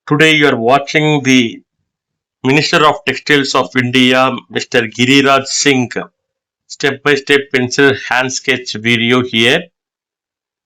Today you are watching the Minister of Textiles of India, Mr. Giriraj Singh, step-by-step pencil hand sketch video here.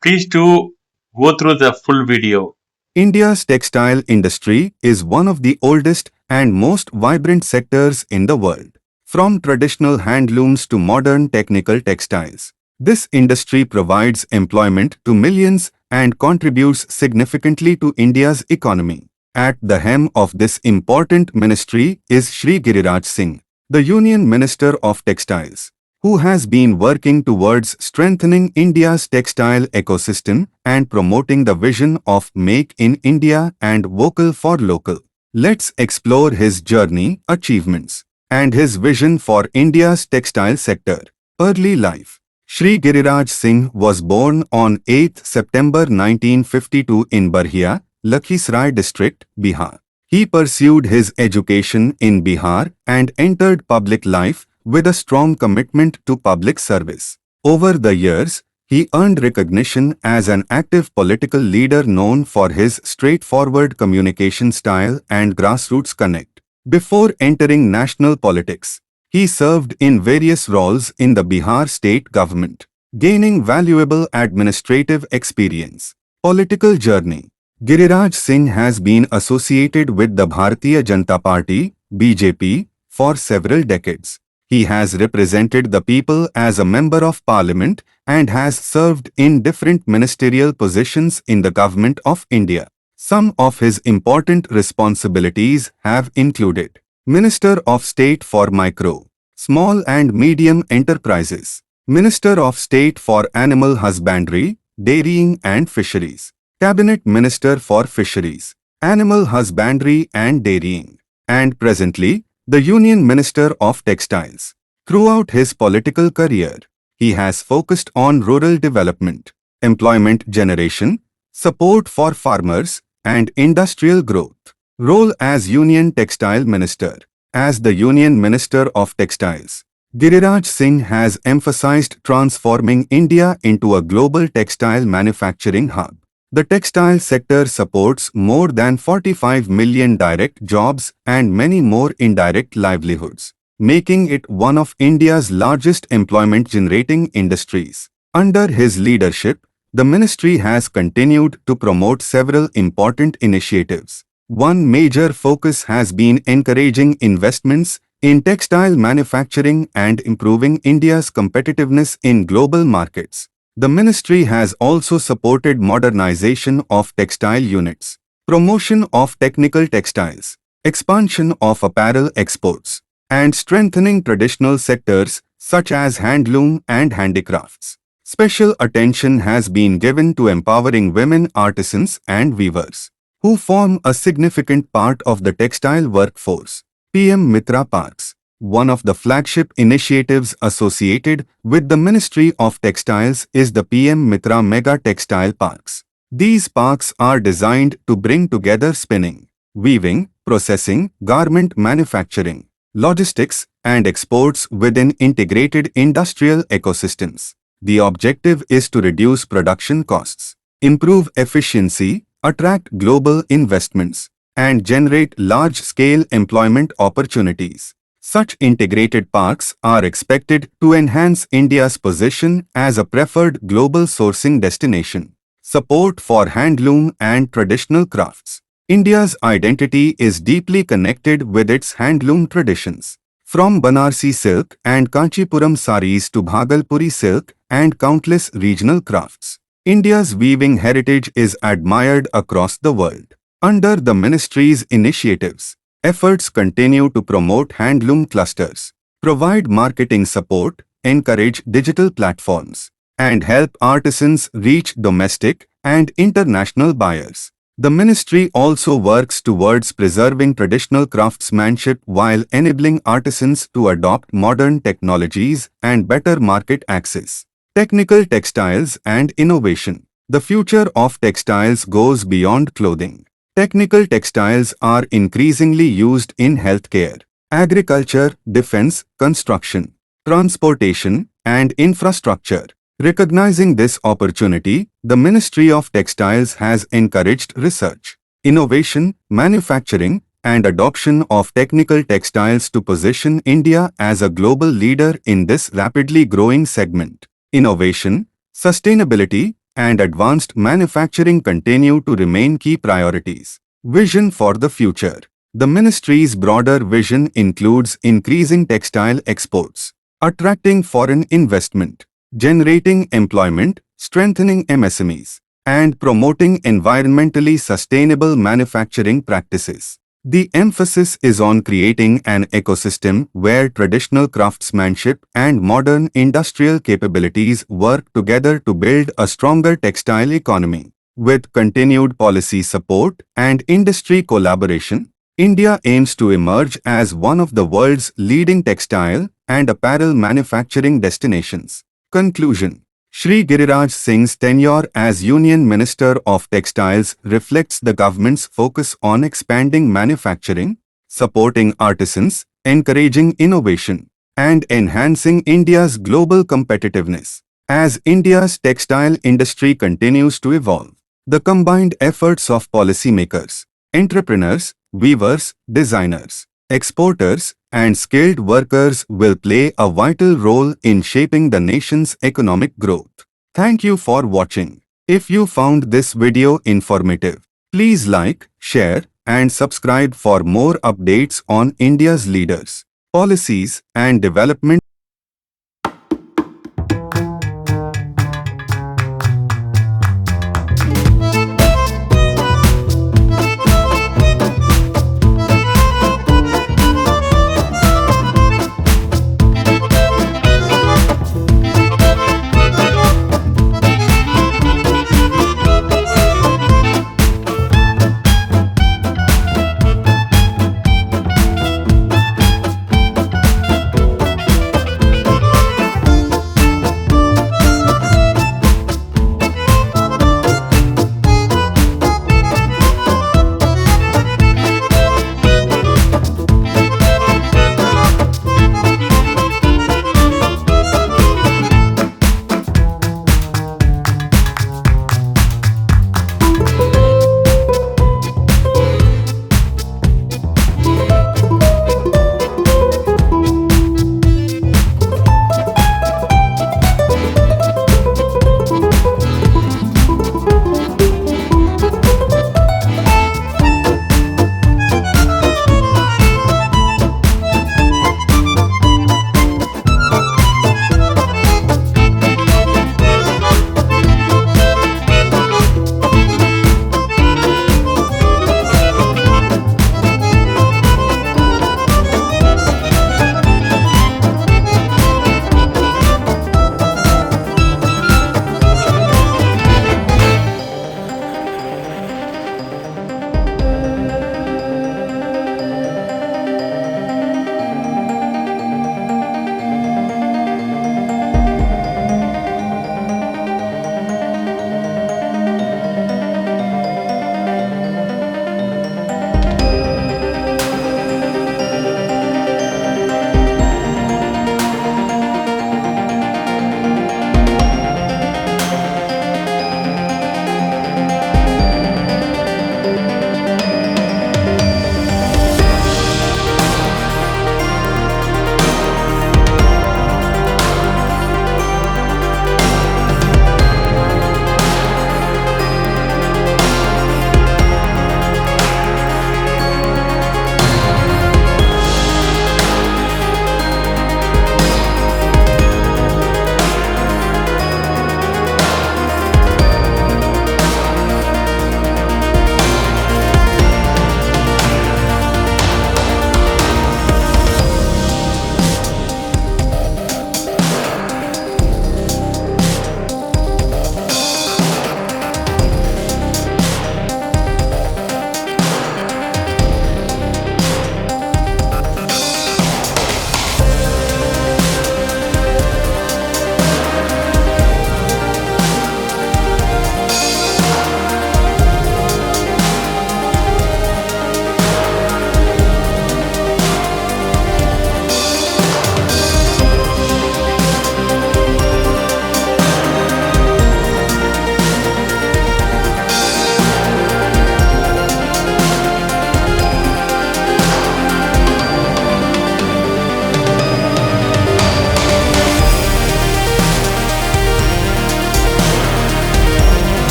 Please do go through the full video. India's textile industry is one of the oldest and most vibrant sectors in the world. From traditional handlooms to modern technical textiles, this industry provides employment to millions and contributes significantly to India's economy. At the helm of this important ministry is Shri Giriraj Singh, the Union Minister of Textiles, who has been working towards strengthening India's textile ecosystem and promoting the vision of Make in India and Vocal for Local. Let's explore his journey, achievements, and his vision for India's textile sector. Early life. Shri Giriraj Singh was born on 8 September 1952 in Bharatiya, Lakhisrai district, Bihar. He pursued his education in Bihar and entered public life with a strong commitment to public service. Over the years, he earned recognition as an active political leader known for his straightforward communication style and grassroots connect. Before entering national politics, he served in various roles in the Bihar state government, gaining valuable administrative experience. Political journey. Giriraj Singh has been associated with the Bharatiya Janata Party, BJP, for several decades. He has represented the people as a member of parliament and has served in different ministerial positions in the government of India. Some of his important responsibilities have included Minister of State for Micro, Small and Medium Enterprises, Minister of State for Animal Husbandry, Dairying and Fisheries, Cabinet Minister for Fisheries, Animal Husbandry and Dairying, and presently, the Union Minister of Textiles. Throughout his political career, he has focused on rural development, employment generation, support for farmers, and industrial growth. Role as Union Textile Minister. As the Union Minister of Textiles, Giriraj Singh has emphasized transforming India into a global textile manufacturing hub. The textile sector supports more than 45 million direct jobs and many more indirect livelihoods, making it one of India's largest employment-generating industries. Under his leadership, the ministry has continued to promote several important initiatives. One major focus has been encouraging investments in textile manufacturing and improving India's competitiveness in global markets. The ministry has also supported modernization of textile units, promotion of technical textiles, expansion of apparel exports, and strengthening traditional sectors such as handloom and handicrafts. Special attention has been given to empowering women artisans and weavers, who form a significant part of the textile workforce. PM Mitra Parks. One of the flagship initiatives associated with the Ministry of Textiles is the PM Mitra Mega Textile Parks. These parks are designed to bring together spinning, weaving, processing, garment manufacturing, logistics, and exports within integrated industrial ecosystems. The objective is to reduce production costs, improve efficiency, attract global investments, and generate large-scale employment opportunities. Such integrated parks are expected to enhance India's position as a preferred global sourcing destination. Support for handloom and traditional crafts. India's identity is deeply connected with its handloom traditions. From Banarsi silk and Kanchipuram saris to Bhagalpuri silk and countless regional crafts, India's weaving heritage is admired across the world. Under the ministry's initiatives, efforts continue to promote handloom clusters, provide marketing support, encourage digital platforms, and help artisans reach domestic and international buyers. The ministry also works towards preserving traditional craftsmanship while enabling artisans to adopt modern technologies and better market access. Technical textiles and innovation. The future of textiles goes beyond clothing. Technical textiles are increasingly used in healthcare, agriculture, defense, construction, transportation, and infrastructure. Recognizing this opportunity, the Ministry of Textiles has encouraged research, innovation, manufacturing, and adoption of technical textiles to position India as a global leader in this rapidly growing segment. Innovation, sustainability, and advanced manufacturing continue to remain key priorities. Vision for the future. The ministry's broader vision includes increasing textile exports, attracting foreign investment, generating employment, strengthening MSMEs, and promoting environmentally sustainable manufacturing practices. The emphasis is on creating an ecosystem where traditional craftsmanship and modern industrial capabilities work together to build a stronger textile economy. With continued policy support and industry collaboration, India aims to emerge as one of the world's leading textile and apparel manufacturing destinations. Conclusion. Shri Giriraj Singh's tenure as Union Minister of Textiles reflects the government's focus on expanding manufacturing, supporting artisans, encouraging innovation, and enhancing India's global competitiveness. As India's textile industry continues to evolve, the combined efforts of policymakers, entrepreneurs, weavers, designers, exporters, and skilled workers will play a vital role in shaping the nation's economic growth. Thank you for watching. If you found this video informative, please like, share, and subscribe for more updates on India's leaders, policies, and development.